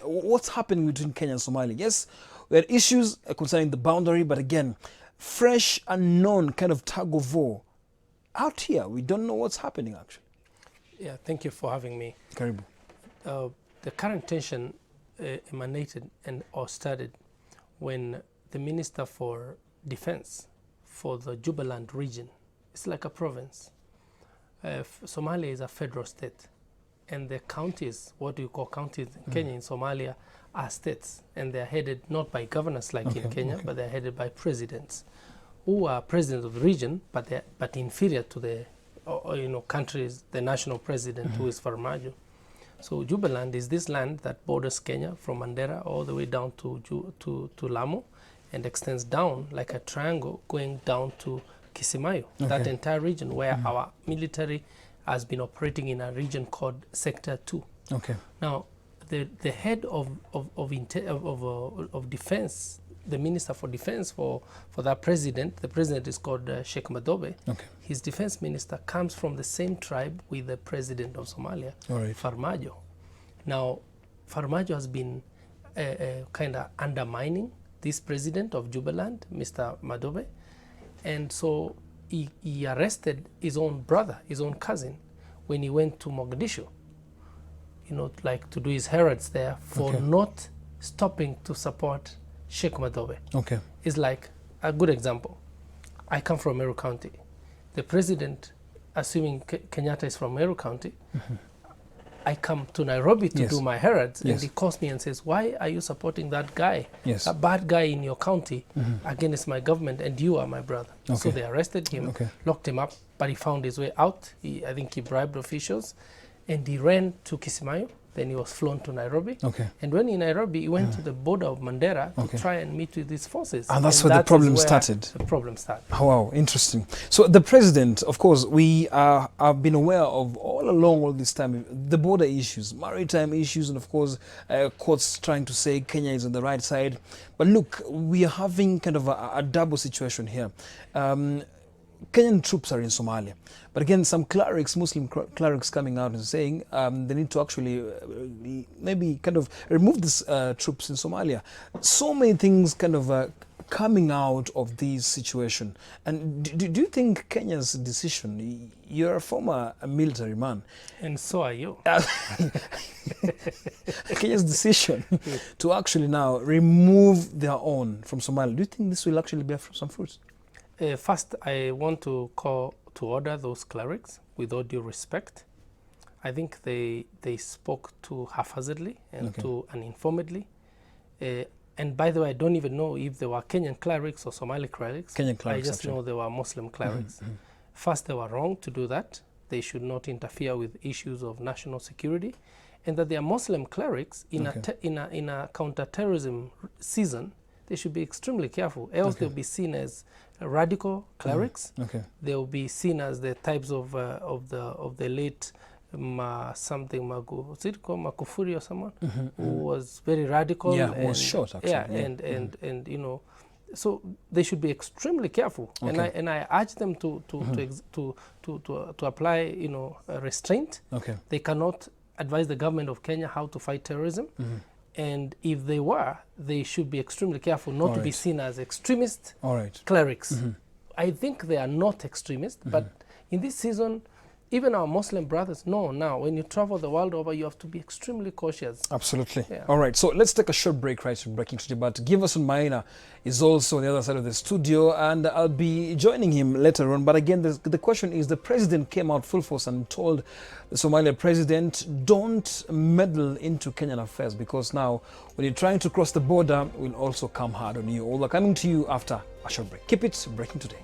what's happening between Kenya and Somalia? Yes, we had issues concerning the boundary, but again, fresh, unknown kind of tug of war. Out here, we don't know what's happening actually. Yeah, thank you for having me. Karibu. The current tension emanated or started when the Minister for Defense for the Jubaland region, it's like a province. Somalia is a federal state, and the counties, what you call counties in Kenya, in Somalia, are states, and they're headed not by governors like in Kenya, but they're headed by presidents, who are presidents of the region, but inferior to the countries, the national president, who is Farmajo. So Jubaland is this land that borders Kenya from Mandera all the way down to Lamu, and extends down like a triangle going down to Kismayo, that entire region where our military has been operating in a region called Sector 2. Okay. Now, the head of defense, the Minister for Defense for that president, the president is called Sheikh Madobe. Okay. His defense minister comes from the same tribe with the president of Somalia, Farmajo. Now, Farmajo has been kind of undermining this president of Jubaland, Mr. Madobe, and so he arrested his own brother, his own cousin, when he went to Mogadishu, like to do his heralds there for not stopping to support Sheikh Madobe. Okay. It's like a good example. I come from Meru County. The president, assuming Kenyatta is from Meru County, I come to Nairobi to do my heralds, and he calls me and says, why are you supporting that guy, a bad guy in your county, against my government, and you are my brother? So they arrested him, locked him up, but he found his way out. I think he bribed officials, and he ran to Kismayo. Then he was flown to Nairobi. And when in Nairobi, he went to the border of Mandera to try and meet with his forces. And that's where the problem started. The problem started. Oh, wow, interesting. So the president, of course, we have been aware of all along all this time, the border issues, maritime issues, and of course, courts trying to say Kenya is on the right side. But look, we are having kind of a double situation here. Kenyan troops are in Somalia. But again, some clerics, Muslim clerics coming out and saying they need to actually maybe kind of remove these troops in Somalia. So many things kind of coming out of this situation. And do you think Kenya's decision, you're a former military man. And so are you. Kenya's decision to actually now remove their own from Somalia, do you think this will actually bear some fruits? First, I want to call to order those clerics with all due respect. I think they spoke too haphazardly and too uninformedly. And by the way, I don't even know if they were Kenyan clerics or Somali clerics. Kenyan clerics, I just know they were Muslim clerics. First, they were wrong to do that. They should not interfere with issues of national security. And that they are Muslim clerics in a counter-terrorism season, they should be extremely careful, else they'll be seen as radical clerics. They will be seen as the types of the late Magufuli or someone who was very radical. Yeah, who was shot actually. Yeah, and so they should be extremely careful. And I urge them to apply restraint. They cannot advise the government of Kenya how to fight terrorism. And if they were, they should be extremely careful not to be seen as extremist clerics. I think they are not extremists, but in this season, even our Muslim brothers know now, when you travel the world over, you have to be extremely cautious. Absolutely. Yeah. All right, so let's take a short break right from Breaking Today. But Giverson Maina is also on the other side of the studio, and I'll be joining him later on. But again, the question is, the president came out full force and told the Somalia president, don't meddle into Kenyan affairs, because now when you're trying to cross the border, we'll also come hard on you. All are coming to you after a short break. Keep it Breaking Today.